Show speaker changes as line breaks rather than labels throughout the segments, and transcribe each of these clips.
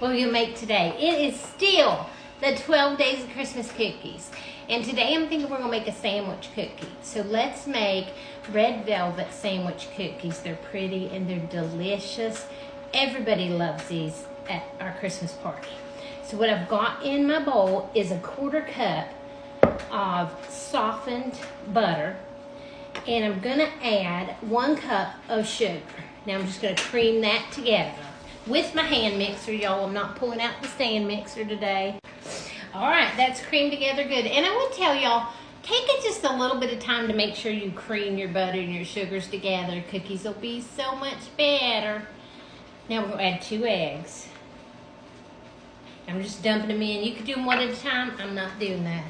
will you make today? It is still the 12 days of Christmas cookies. And today I'm thinking we're gonna make a sandwich cookie. So let's make red velvet sandwich cookies. They're pretty and they're delicious. Everybody loves these at our Christmas party. So what I've got in my bowl is a 1/4 cup of softened butter. And I'm gonna add 1 cup of sugar. Now I'm just gonna cream that together with my hand mixer, y'all. I'm not pulling out the stand mixer today. All right, that's creamed together good. And I would tell y'all, take it just a little bit of time to make sure you cream your butter and your sugars together. Cookies will be so much better. Now we're gonna add 2 eggs. I'm just dumping them in. You could do them one at a time. I'm not doing that.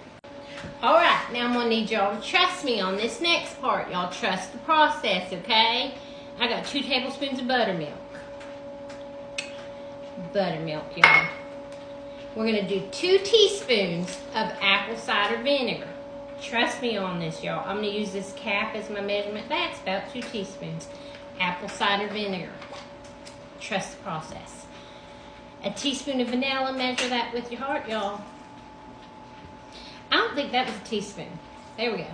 All right, now I'm gonna need y'all to trust me on this next part. Y'all trust the process, okay? I got 2 tablespoons of buttermilk. Buttermilk, y'all. We're gonna do 2 teaspoons of apple cider vinegar. Trust me on this, y'all. I'm gonna use this cap as my measurement. That's about 2 teaspoons. Apple cider vinegar. Trust the process. A teaspoon of vanilla. Measure that with your heart, y'all. I don't think that was a teaspoon. There we go.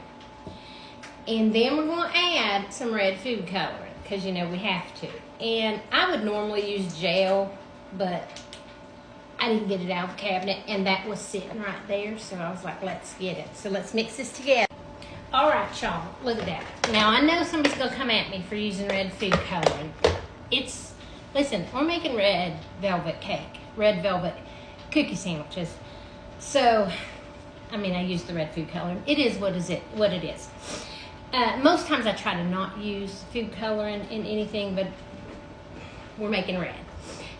And then we're gonna add some red food coloring, because you know we have to. And I would normally use gel, but I didn't get it out of the cabinet, and that was sitting right there, so I was like, let's get it. So let's mix this together. All right, y'all, look at that. Now, I know somebody's gonna come at me for using red food coloring. Listen, we're making red velvet cake, red velvet cookie sandwiches. So, I mean, I use the red food coloring. It is what it is. Most times I try to not use food coloring in anything, but we're making red.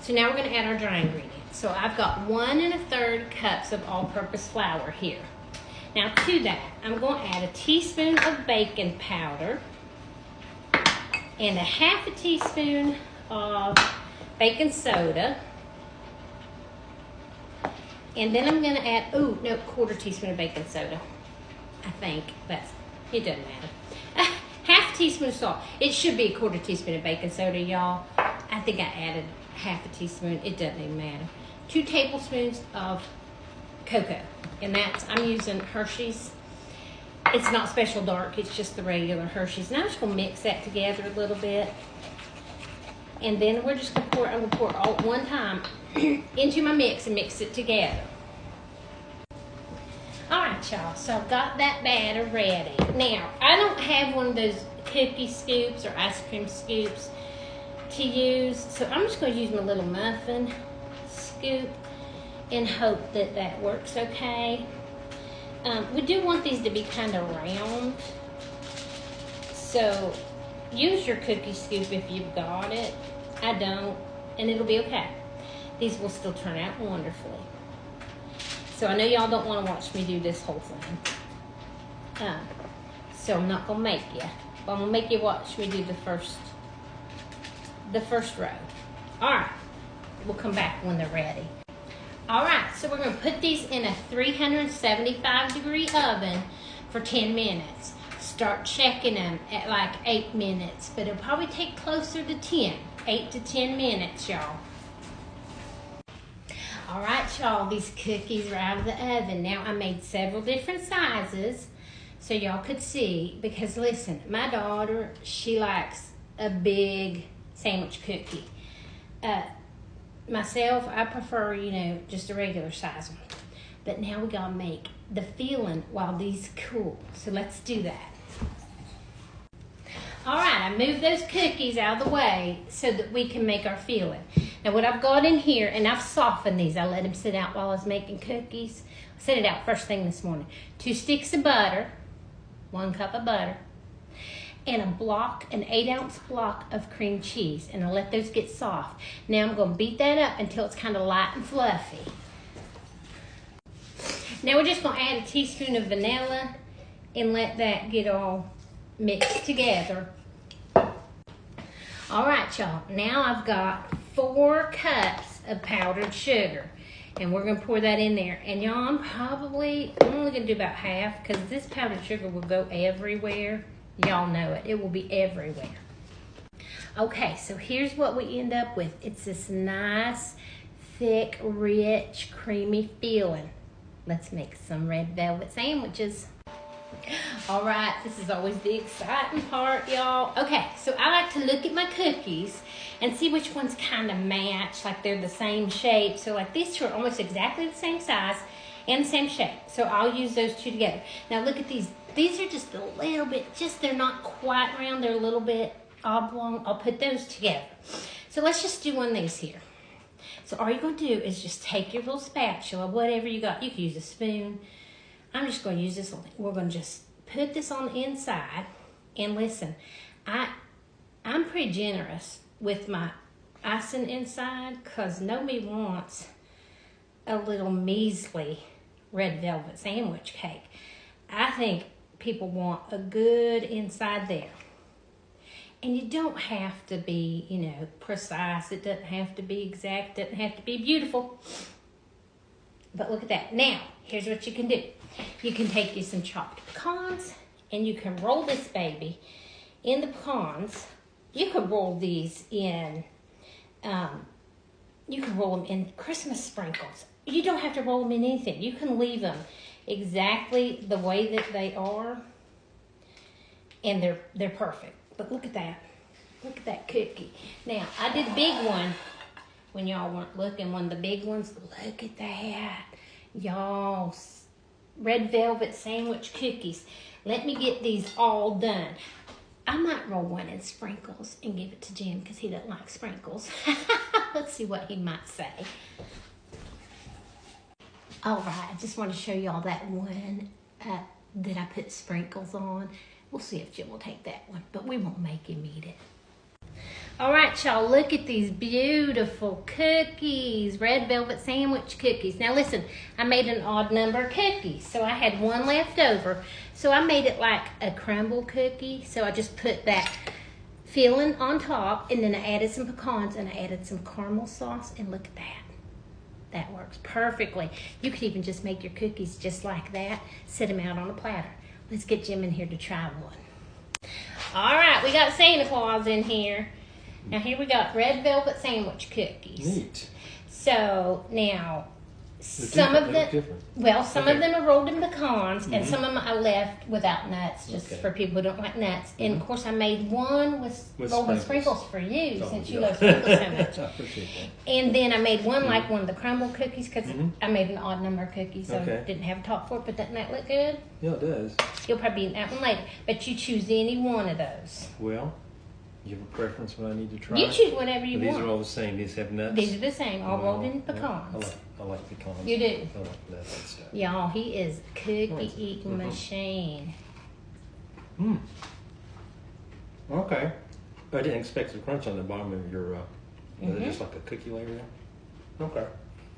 So now we're gonna add our dry ingredients. So I've got 1 1/3 cups of all-purpose flour here. Now to that, I'm going to add a teaspoon of baking powder and a 1/2 teaspoon of baking soda. And then I'm going to add, 1/4 teaspoon of baking soda. I think it doesn't matter. 1/2 teaspoon of salt. It should be a 1/4 teaspoon of baking soda, y'all. I think I added 1/2 teaspoon. It doesn't even matter. 2 tablespoons of cocoa, and I'm using Hershey's. It's not special dark, it's just the regular Hershey's. Now I'm just gonna mix that together a little bit, and then we're just gonna I'm gonna pour all at one time into my mix and mix it together. All right, y'all, so I've got that batter ready. Now, I don't have one of those cookie scoops or ice cream scoops to use, so I'm just gonna use my little muffin scoop and hope that works okay. We do want these to be kind of round, so use your cookie scoop if you've got it. I don't, and it'll be okay. These will still turn out wonderfully. So I know y'all don't want to watch me do this whole thing, so I'm not gonna make you, but I'm gonna make you watch me do the first row. All right. We'll come back when they're ready. All right, so we're gonna put these in a 375-degree oven for 10 minutes. Start checking them at like 8 minutes, but it'll probably take closer to 10, 8 to 10 minutes, y'all. All right, y'all, these cookies are out of the oven. Now, I made several different sizes so y'all could see, because listen, my daughter, she likes a big sandwich cookie. Myself, I prefer, just a regular size one. But now we gotta make the filling while these cool. So let's do that. All right, I moved those cookies out of the way so that we can make our filling. Now what I've got in here, and I've softened these. I let them sit out while I was making cookies. I set it out first thing this morning. 2 sticks of butter, 1 cup of butter, and an 8-ounce block of cream cheese, and I'll let those get soft. Now I'm gonna beat that up until it's kind of light and fluffy. Now we're just gonna add a teaspoon of vanilla and let that get all mixed together. All right, y'all, now I've got 4 cups of powdered sugar, and we're gonna pour that in there. And y'all, I'm only gonna do about half, because this powdered sugar will go everywhere. Y'all know it. It will be everywhere. Okay, so here's what we end up with. It's this nice, thick, rich, creamy filling. Let's make some red velvet sandwiches. All right, this is always the exciting part, y'all. Okay, so I like to look at my cookies and see which ones kind of match, like they're the same shape. So like these two are almost exactly the same size and the same shape. So I'll use those two together. Now look at these. These are just a little bit, they're not quite round. They're a little bit oblong. I'll put those together. So let's just do one of these here. So all you're going to do is just take your little spatula, whatever you got. You can use a spoon. I'm just going to use this one. We're going to just put this on the inside. And listen, I'm pretty generous with my icing inside because nobody wants a little measly red velvet sandwich cake. I think people want a good inside there. And you don't have to be, precise. It doesn't have to be exact. It doesn't have to be beautiful. But look at that. Now, here's what you can do. You can take you some chopped pecans and you can roll this baby in the pecans. You could roll these in, you can roll them in Christmas sprinkles. You don't have to roll them in anything. You can leave them exactly the way that they are, and they're perfect. But look at that. Look at that cookie. Now, I did a big one when y'all weren't looking. One of the big ones. Look at that. Y'all, red velvet sandwich cookies. Let me get these all done. I might roll one in sprinkles and give it to Jim because he doesn't like sprinkles. Let's see what he might say. All right, I just want to show y'all that one that I put sprinkles on. We'll see if Jim will take that one, but we won't make him eat it. All right, y'all, look at these beautiful cookies, red velvet sandwich cookies. Now listen, I made an odd number of cookies, so I had one left over. So I made it like a crumble cookie. So I just put that filling on top, and then I added some pecans, and I added some caramel sauce, and look at that. That works perfectly. You could even just make your cookies just like that, set them out on a platter. Let's get Jim in here to try one. All right, we got Santa Claus in here. Now here we got red velvet sandwich cookies.
Neat.
So now, some of them are rolled in pecans, and some of them I left without nuts, just for people who don't like nuts. And of course, I made one with rolled with sprinkles for you, since you love sprinkles so much.
I appreciate that.
And then I made one like one of the crumble cookies, because I made an odd number of cookies, so I didn't have a top for it. But doesn't that look good?
Yeah, it does.
You'll probably eat that one later, but you choose any one of those.
Well, you have a preference what I need to try?
You choose whatever you want.
These are all the same. These have nuts?
These are the same, all rolled in pecans.
I like pecans.
You do?
I like nuts and stuff.
Y'all, he is a cookie-eating machine.
Okay. I didn't expect the crunch on the bottom of your, is it just like a cookie layer there? Okay.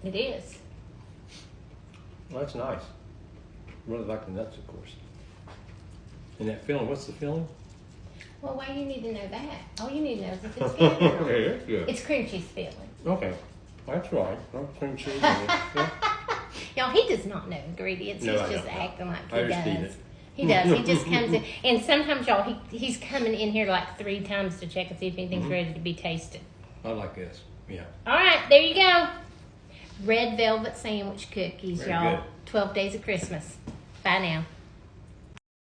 It is.
Well, that's nice. Really like the nuts, of course. And that filling, what's the filling?
Well, why you need to know that? All you need to know is if it's good or not.
Yeah, good.
It's cream cheese filling.
Okay. That's right. Cream cheese. Yeah.
Y'all, he does not know ingredients.
No,
He's
I
just
don't.
acting like
I
he
just eat
does.
it.
He does. He just comes in. And sometimes, y'all, he's coming in here like 3 times to check and see if anything's ready to be tasted.
I like this. Yeah.
All right, there you go. Red velvet sandwich cookies,
Very
y'all.
good.
12 days of Christmas. Bye now.